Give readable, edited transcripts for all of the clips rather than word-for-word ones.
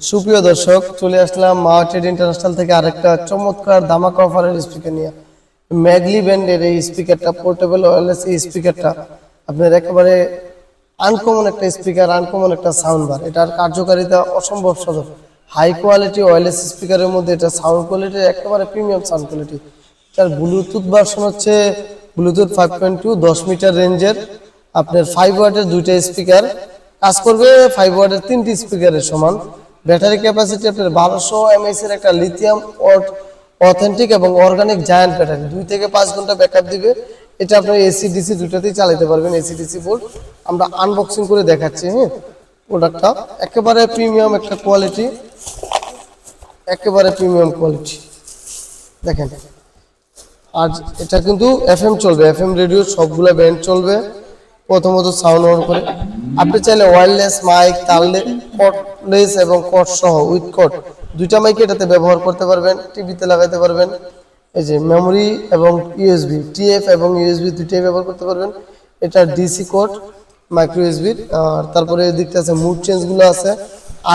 সুপ্রিয় দর্শক, চলে আসলাম মাওয়াটেড ইন্টারন্যাশনাল থেকে আরেকটা চমৎকার ধামাকা অফারের স্পিকার নিয়ে। ম্যাগলি ব্র্যান্ডের এই স্পিকারটা, পোর্টেবল ওয়্যারলেস এই স্পিকারটা আপনার একেবারে আনকমন একটা স্পিকার, আনকমন একটা সাউন্ড বার। এটার কার্যকারিতা অসম্ভব সদর। হাই কোয়ালিটি ওয়্যারলেস স্পিকারের মধ্যে এটা সাউন্ড কোয়ালিটি একেবারে প্রিমিয়াম সাউন্ড কোয়ালিটি। এটার ব্লুটুথ ভার্সন হচ্ছে ব্লুটুথ 5.2, 10 মিটার রেঞ্জের। আপনার 5 ওয়াটের দুইটা স্পিকার কাজ করবে, 5 ওয়াটের 3টি স্পিকারের সমান। ব্যাটারি ক্যাপাসিটি আপনার 1200 mAh এর একটা লিথিয়াম অথেন্টিক এবং অর্গানিক জায়ান্ট ব্যাটারি, 2 থেকে 5 ঘন্টা ব্যাকআপ দিবে। এটা আপনার এসি ডিসি দুটাতেই চালাতে পারবেন, এসি ডিসি বোর্ড। আমরা আনবক্সিং করে দেখাচ্ছি। হ্যাঁ, প্রোডাক্টটা একেবারে প্রিমিয়াম একটা কোয়ালিটি, একেবারে প্রিমিয়াম কোয়ালিটি দেখেন। আর এটা কিন্তু এফএম চলবে, এফএম রেডিও সবগুলো ব্যান্ড চলবে। প্রথমত সাউন্ড অন করে আপনি চাইলে ওয়্যারলেস মাইক, কর্ডলেস এবং কর্ড সহ উইথ কর্ড দুইটা মাইক এটাতে ব্যবহার করতে পারবেন, টিভিতে লাগাতে পারবেন। এই যে মেমোরি এবং ইউএসবি, টিএফ এবং ইউএসবি দুইটাই ব্যবহার করতে পারবেন। এটা ডিসি কোড মাইক্রো ইউএসবি। আর তারপরে এদিকটা আছে মুড চেঞ্জগুলো আছে,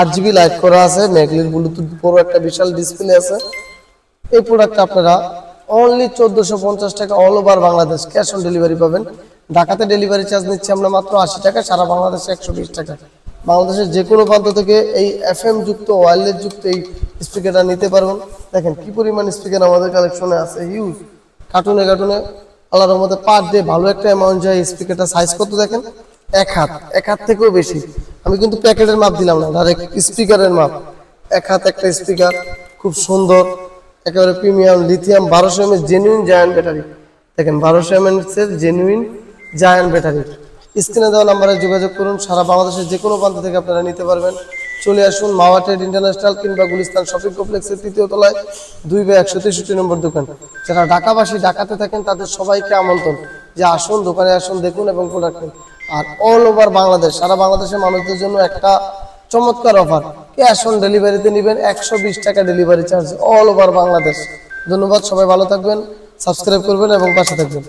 8GB লাইট করা আছে, ম্যাগলির ব্লুটুথ বড় একটা বিশাল ডিসপ্লে আছে। এই প্রোডাক্টটা আপনারা অনলি 1450 টাকা all over Bangladesh cash on delivery পাবেন। ঢাকাতে ডেলিভারি চার্জ নিচ্ছি আমরা মাত্র 80 টাকা, সারা বাংলাদেশে 120 টাকা। বাংলাদেশের যে কোনো প্রান্ত থেকে এই এফএম যুক্ত ওয়্যারলেস যুক্ত এই স্পিকারটা নিতে পারবেন। দেখেন কি পরিমাণ স্পিকার আমাদের কালেকশনে আছে, হিউজ। কার্টুনে আল্লাহর রহমতে পার ডে ভালো একটা অ্যামাউন্ট যায়। স্পিকারটা সাইজ কত দেখেন, এক হাত থেকেও বেশি। আমি কিন্তু প্যাকেটের মাপ দিলাম না, ডাইরেক্ট স্পিকারের মাপ। এক হাত একটা স্পিকার, খুব সুন্দর, একেবারে premium lithium 1200 mAh genuine giant battery. দেখেন 1200 mAh এর জেনুইন জায়ান্ট ব্যাটারি। স্ক্রিনে দেওয়া নাম্বারে যোগাযোগ করুন, সারা বাংলাদেশের যে কোনো প্রান্ত থেকে আপনারা নিতে পারবেন। চলে আসুন মাওয়াটেড ইন্টারন্যাশনাল কিংবা গুলিস্তান শপিং কমপ্লেক্সের 3য় তলায় 2/163 নম্বর দোকান। যারা ঢাকাবাসী, ঢাকাতে থাকেন, তাদের সবাইকে আমন্ত্রণ যে আসুন, দোকানে আসুন, দেখুন এবং প্রোডাক্ট নিন। আর অল ওভার বাংলাদেশ, সারা বাংলাদেশের মানুষদের জন্য একটা চমৎকার অফার, ক্যাশ অন ডেলিভারিতে নেবেন 120 টাকা delivery charge all over Bangladesh. ধন্যবাদ, সবাই ভালো থাকবেন, সাবস্ক্রাইব করবেন এবং পাশে থাকবেন।